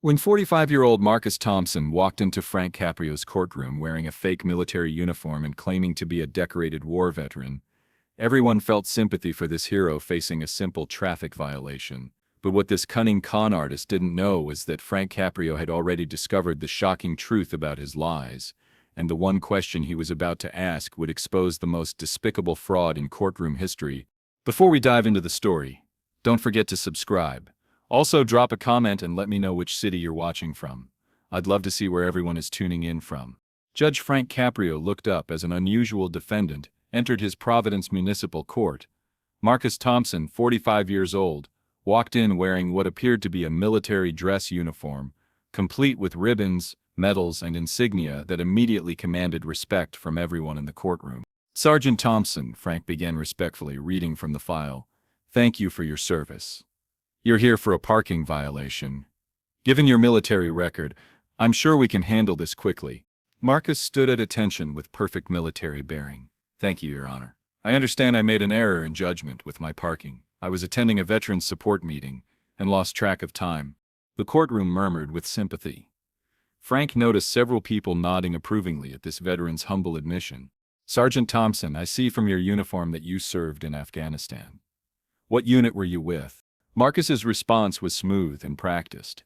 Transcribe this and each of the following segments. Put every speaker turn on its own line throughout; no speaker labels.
When 45-year-old Marcus Thompson walked into Frank Caprio's courtroom wearing a fake military uniform and claiming to be a decorated war veteran, everyone felt sympathy for this hero facing a simple traffic violation. But what this cunning con artist didn't know was that Frank Caprio had already discovered the shocking truth about his lies, and the one question he was about to ask would expose the most despicable fraud in courtroom history. Before we dive into the story, don't forget to subscribe. Also, drop a comment and let me know which city you're watching from. I'd love to see where everyone is tuning in from. Judge Frank Caprio looked up as an unusual defendant entered his Providence Municipal Court. Marcus Thompson, 45 years old, walked in wearing what appeared to be a military dress uniform, complete with ribbons, medals, and insignia that immediately commanded respect from everyone in the courtroom. "Sergeant Thompson," Frank began respectfully, reading from the file, "thank you for your service. You're here for a parking violation. Given your military record, I'm sure we can handle this quickly." Marcus stood at attention with perfect military bearing. "Thank you, Your Honor. I understand I made an error in judgment with my parking. I was attending a veterans support meeting and lost track of time." The courtroom murmured with sympathy. Frank noticed several people nodding approvingly at this veteran's humble admission. "Sergeant Thompson, I see from your uniform that you served in Afghanistan. What unit were you with?" Marcus's response was smooth and practiced.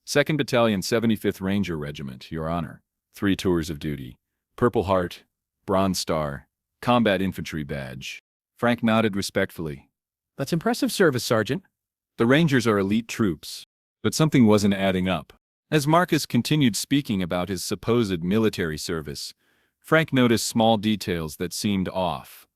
"2nd Battalion, 75th Ranger Regiment, Your Honor. 3 tours of duty. Purple Heart, Bronze Star, Combat Infantry Badge." Frank nodded respectfully.
"That's impressive service, Sergeant."
The Rangers are elite troops, but something wasn't adding up. As Marcus continued speaking about his supposed military service, Frank noticed small details that seemed off.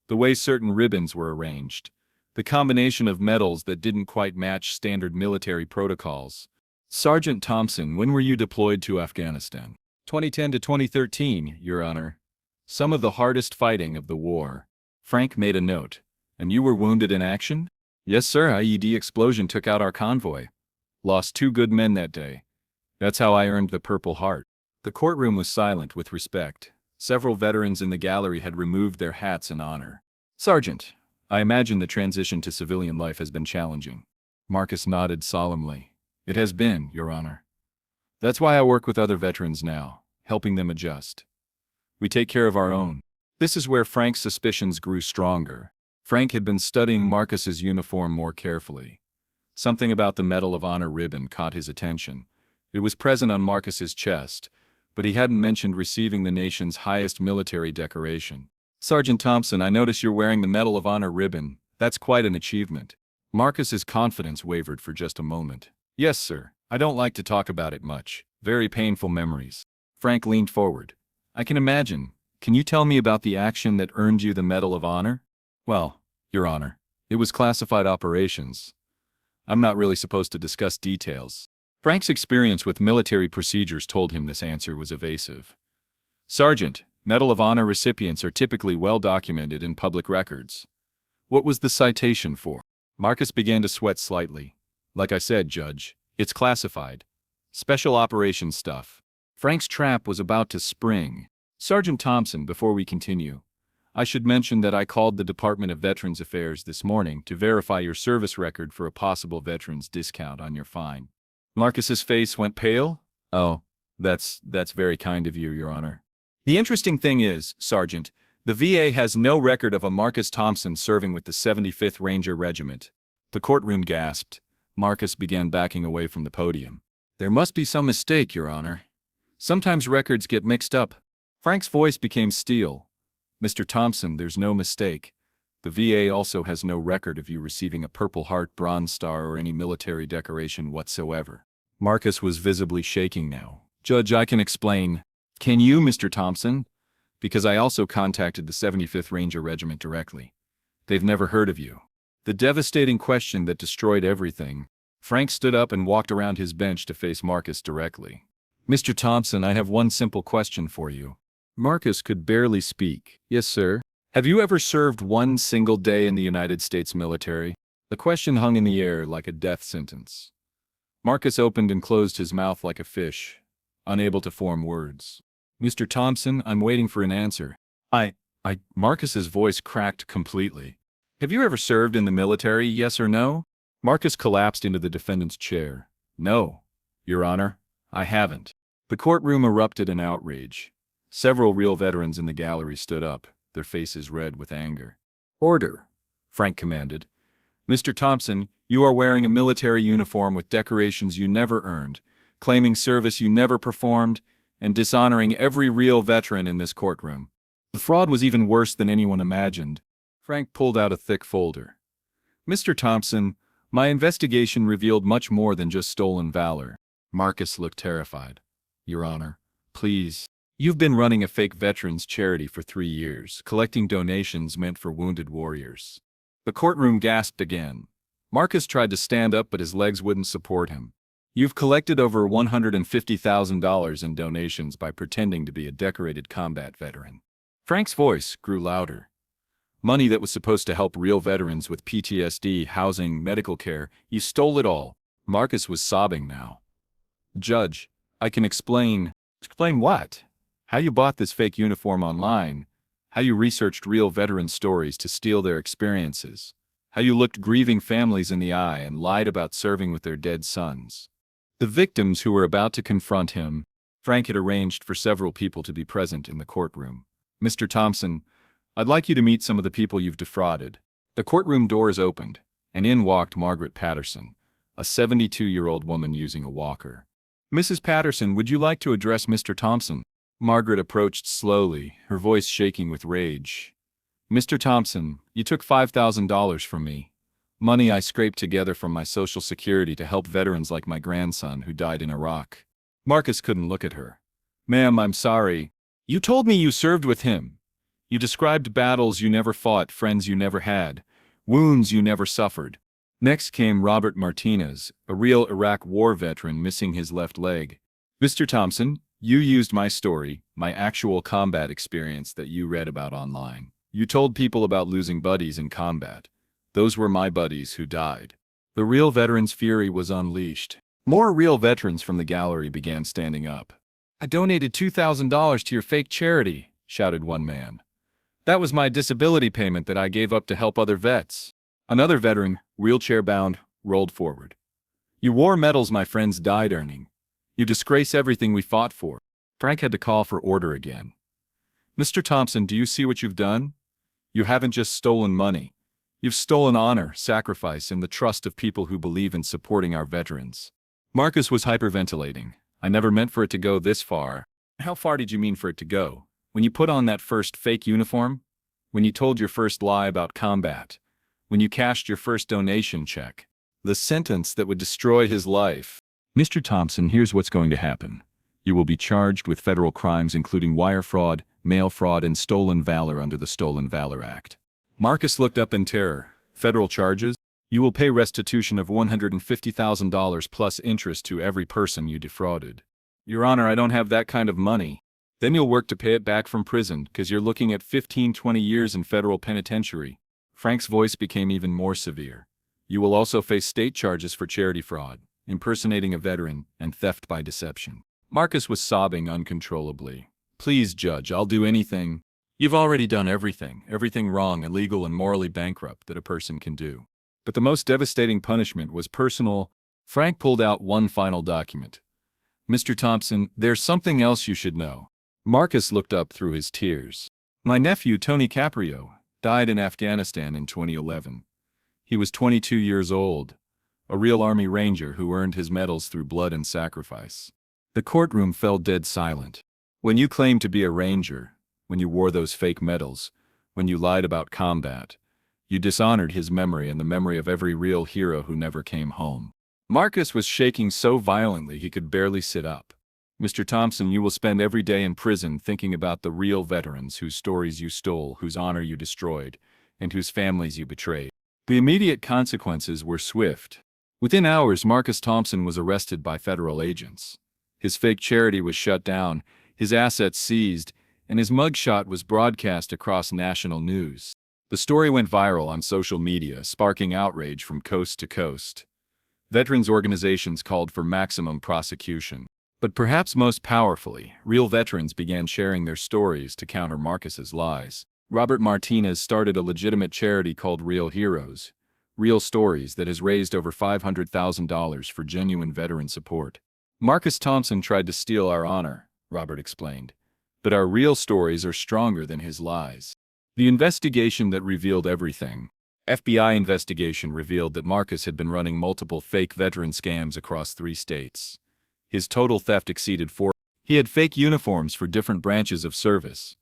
The way certain ribbons were arranged, the combination of medals that didn't quite match standard military protocols. "Sergeant Thompson, when were you deployed to Afghanistan?" 2010 to 2013, Your Honor. "Some of the hardest fighting of the war." Frank made a note. "And you were wounded in action?" "Yes, sir. IED explosion took out our convoy. Lost 2 good men that day. That's how I earned the Purple Heart." The courtroom was silent with respect. Several veterans in the gallery had removed their hats in honor. "Sergeant, I imagine the transition to civilian life has been challenging." Marcus nodded solemnly. "It has been, Your Honor. That's why I work with other veterans now, helping them adjust. We take care of our own." This is where Frank's suspicions grew stronger. Frank had been studying Marcus's uniform more carefully. Something about the Medal of Honor ribbon caught his attention. It was present on Marcus's chest, but he hadn't mentioned receiving the nation's highest military decoration. "Sergeant Thompson, I notice you're wearing the Medal of Honor ribbon. That's quite an achievement." Marcus's confidence wavered for just a moment. "Yes, sir. I don't like to talk about it much. Very painful memories." Frank leaned forward. "I can imagine. Can you tell me about the action that earned you the Medal of Honor?" "Well, Your Honor, it was classified operations. I'm not really supposed to discuss details." Frank's experience with military procedures told him this answer was evasive. "Sergeant, Medal of Honor recipients are typically well documented in public records. What was the citation for?" Marcus began to sweat slightly. "Like I said, Judge, it's classified. Special operations stuff." Frank's trap was about to spring. "Sergeant Thompson, before we continue, I should mention that I called the Department of Veterans Affairs this morning to verify your service record for a possible veterans discount on your fine." Marcus's face went pale. "Oh, that's very kind of you, Your Honor. The interesting thing is, Sergeant, the VA has no record of a Marcus Thompson serving with the 75th Ranger Regiment." The courtroom gasped. Marcus began backing away from the podium. "There must be some mistake, Your Honor. Sometimes records get mixed up." Frank's voice became steel. "Mr. Thompson, there's no mistake. The VA also has no record of you receiving a Purple Heart, Bronze Star, or any military decoration whatsoever." Marcus was visibly shaking now. "Judge, I can explain." "Can you, Mr. Thompson? Because I also contacted the 75th Ranger Regiment directly. They've never heard of you." The devastating question that destroyed everything. Frank stood up and walked around his bench to face Marcus directly. "Mr. Thompson, I have one simple question for you." Marcus could barely speak. "Yes, sir." "Have you ever served one single day in the United States military?" The question hung in the air like a death sentence. Marcus opened and closed his mouth like a fish, unable to form words. "Mr. Thompson, I'm waiting for an answer." Marcus's voice cracked completely. "Have you ever served in the military, yes or no?" Marcus collapsed into the defendant's chair. "No. Your Honor, I haven't. The courtroom erupted in outrage. Several real veterans in the gallery stood up, their faces red with anger. Order, Frank commanded. Mr. Thompson, you are wearing a military uniform with decorations you never earned, claiming service you never performed, and dishonoring every real veteran in this courtroom. The fraud was even worse than anyone imagined. Frank pulled out a thick folder. Mr. Thompson, my investigation revealed much more than just stolen valor. Marcus looked terrified. Your Honor, please. You've been running a fake veterans charity for 3 years, collecting donations meant for wounded warriors. The courtroom gasped again. Marcus tried to stand up, but his legs wouldn't support him. You've collected over $150,000 in donations by pretending to be a decorated combat veteran. Frank's voice grew louder. Money that was supposed to help real veterans with PTSD, housing, medical care, you stole it all. Marcus was sobbing now. Judge, I can explain. Explain what? How you bought this fake uniform online. How you researched real veteran stories to steal their experiences. How you looked grieving families in the eye and lied about serving with their dead sons. The victims who were about to confront him, Frank had arranged for several people to be present in the courtroom. Mr. Thompson, I'd like you to meet some of the people you've defrauded. The courtroom doors opened, and in walked Margaret Patterson, a 72-year-old woman using a walker. Mrs. Patterson, would you like to address Mr. Thompson? Margaret approached slowly, her voice shaking with rage. Mr. Thompson, you took $5,000 from me. Money I scraped together from my Social Security to help veterans like my grandson who died in Iraq. Marcus couldn't look at her. Ma'am, I'm sorry. You told me you served with him. You described battles you never fought, friends you never had, wounds you never suffered. Next came Robert Martinez, a real Iraq war veteran missing his left leg. Mr. Thompson, you used my story, my actual combat experience that you read about online. You told people about losing buddies in combat. Those were my buddies who died. The real veterans' fury was unleashed. More real veterans from the gallery began standing up. I donated $2,000 to your fake charity, shouted one man. That was my disability payment that I gave up to help other vets. Another veteran, wheelchair-bound, rolled forward. You wore medals my friends died earning. You disgrace everything we fought for. Frank had to call for order again. Mr. Thompson, do you see what you've done? You haven't just stolen money. You've stolen honor, sacrifice, and the trust of people who believe in supporting our veterans. Marcus was hyperventilating. I never meant for it to go this far. How far did you mean for it to go? When you put on that first fake uniform? When you told your first lie about combat? When you cashed your first donation check? The sentence that would destroy his life. Mr. Thompson, here's what's going to happen. You will be charged with federal crimes including wire fraud, mail fraud, and stolen valor under the Stolen Valor Act. Marcus looked up in terror. Federal charges? You will pay restitution of $150,000 plus interest to every person you defrauded. Your Honor, I don't have that kind of money. Then you'll work to pay it back from prison, because you're looking at 15-20 years in federal penitentiary. Frank's voice became even more severe. You will also face state charges for charity fraud, impersonating a veteran, and theft by deception. Marcus was sobbing uncontrollably. Please, Judge, I'll do anything. You've already done everything wrong, illegal, and morally bankrupt that a person can do. But the most devastating punishment was personal. Frank pulled out one final document. Mr. Thompson, there's something else you should know. Marcus looked up through his tears. My nephew, Tony Caprio, died in Afghanistan in 2011. He was 22 years old, a real Army Ranger who earned his medals through blood and sacrifice. The courtroom fell dead silent. When you claimed to be a Ranger, when you wore those fake medals, when you lied about combat, you dishonored his memory and the memory of every real hero who never came home. Marcus was shaking so violently he could barely sit up. Mr. Thompson, you will spend every day in prison thinking about the real veterans whose stories you stole, whose honor you destroyed, and whose families you betrayed. The immediate consequences were swift. Within hours, Marcus Thompson was arrested by federal agents. His fake charity was shut down, his assets seized, and his mugshot was broadcast across national news. The story went viral on social media, sparking outrage from coast to coast. Veterans organizations called for maximum prosecution. But perhaps most powerfully, real veterans began sharing their stories to counter Marcus's lies. Robert Martinez started a legitimate charity called Real Heroes, Real Stories, that has raised over $500,000 for genuine veteran support. Marcus Thompson tried to steal our honor, Robert explained. But our real stories are stronger than his lies. The investigation that revealed everything. FBI investigation revealed that Marcus had been running multiple fake veteran scams across 3 states. His total theft exceeded 4. He had fake uniforms for different branches of service,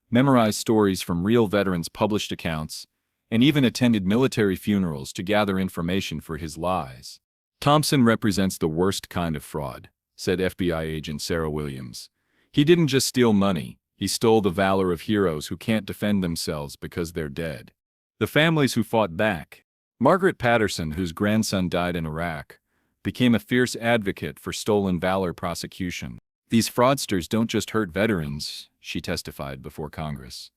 memorized stories from real veterans' published accounts, and even attended military funerals to gather information for his lies. Thompson represents the worst kind of fraud, said FBI agent Sarah Williams. He didn't just steal money, he stole the valor of heroes who can't defend themselves because they're dead. The families who fought back. Margaret Patterson, whose grandson died in Iraq, became a fierce advocate for stolen valor prosecution. These fraudsters don't just hurt veterans, she testified before Congress.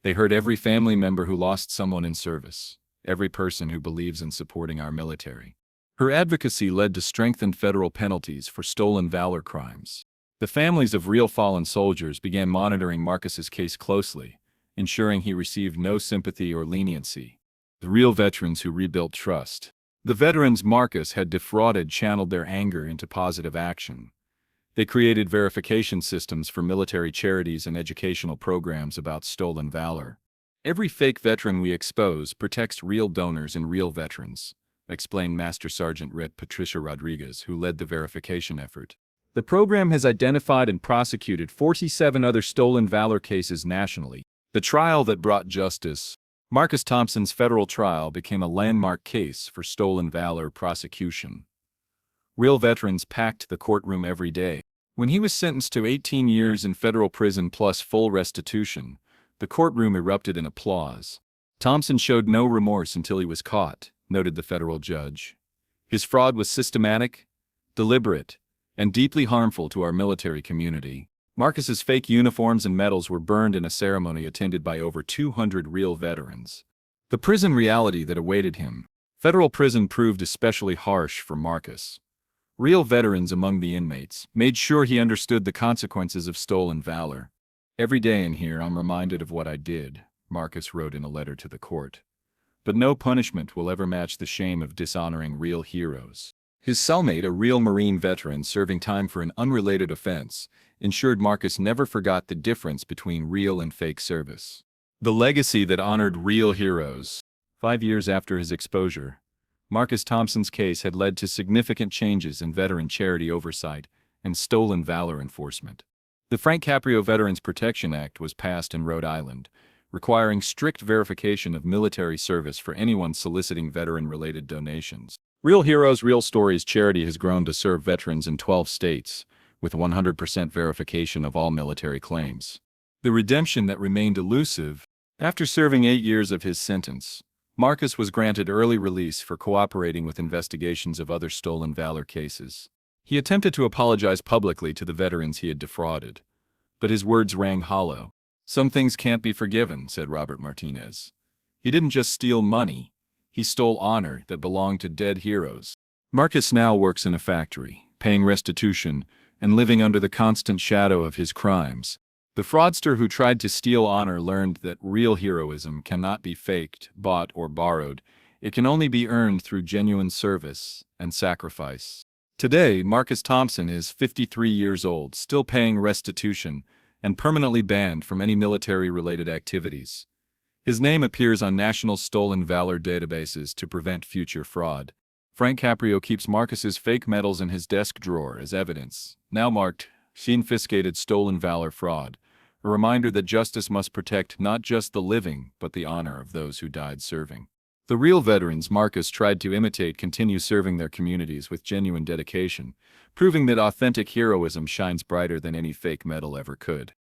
They hurt every family member who lost someone in service, every person who believes in supporting our military. Her advocacy led to strengthened federal penalties for stolen valor crimes. The families of real fallen soldiers began monitoring Marcus's case closely, ensuring he received no sympathy or leniency. The real veterans who rebuilt trust. The veterans Marcus had defrauded channeled their anger into positive action. They created verification systems for military charities and educational programs about stolen valor. Every fake veteran we expose protects real donors and real veterans, explained Master Sergeant Ret Patricia Rodriguez, who led the verification effort. The program has identified and prosecuted 47 other stolen valor cases nationally. The trial that brought justice. Marcus Thompson's federal trial became a landmark case for stolen valor prosecution. Real veterans packed the courtroom every day. When he was sentenced to 18 years in federal prison plus full restitution, the courtroom erupted in applause. Thompson showed no remorse until he was caught, noted the federal judge. His fraud was systematic, deliberate, and deeply harmful to our military community. Marcus's fake uniforms and medals were burned in a ceremony attended by over 200 real veterans. The prison reality that awaited him. Federal prison proved especially harsh for Marcus. Real veterans among the inmates made sure he understood the consequences of stolen valor. Every day in here I'm reminded of what I did, Marcus wrote in a letter to the court. But no punishment will ever match the shame of dishonoring real heroes. His cellmate, a real Marine veteran serving time for an unrelated offense, ensured Marcus never forgot the difference between real and fake service. The legacy that honored real heroes. 5 years after his exposure, Marcus Thompson's case had led to significant changes in veteran charity oversight and stolen valor enforcement. The Frank Caprio Veterans Protection Act was passed in Rhode Island, requiring strict verification of military service for anyone soliciting veteran-related donations. Real Heroes, Real Stories charity has grown to serve veterans in 12 states, with 100% verification of all military claims. The redemption that remained elusive. After serving 8 years of his sentence, Marcus was granted early release for cooperating with investigations of other stolen valor cases. He attempted to apologize publicly to the veterans he had defrauded, but his words rang hollow. Some things can't be forgiven, said Robert Martinez. He didn't just steal money, he stole honor that belonged to dead heroes. Marcus now works in a factory, paying restitution and living under the constant shadow of his crimes. The fraudster who tried to steal honor learned that real heroism cannot be faked, bought, or borrowed. It can only be earned through genuine service and sacrifice. Today, Marcus Thompson is 53 years old, still paying restitution, and permanently banned from any military-related activities. His name appears on national stolen valor databases to prevent future fraud. Frank Caprio keeps Marcus's fake medals in his desk drawer as evidence, now marked confiscated stolen valor fraud, a reminder that justice must protect not just the living but the honor of those who died serving. The real veterans Marcus tried to imitate continue serving their communities with genuine dedication, proving that authentic heroism shines brighter than any fake medal ever could.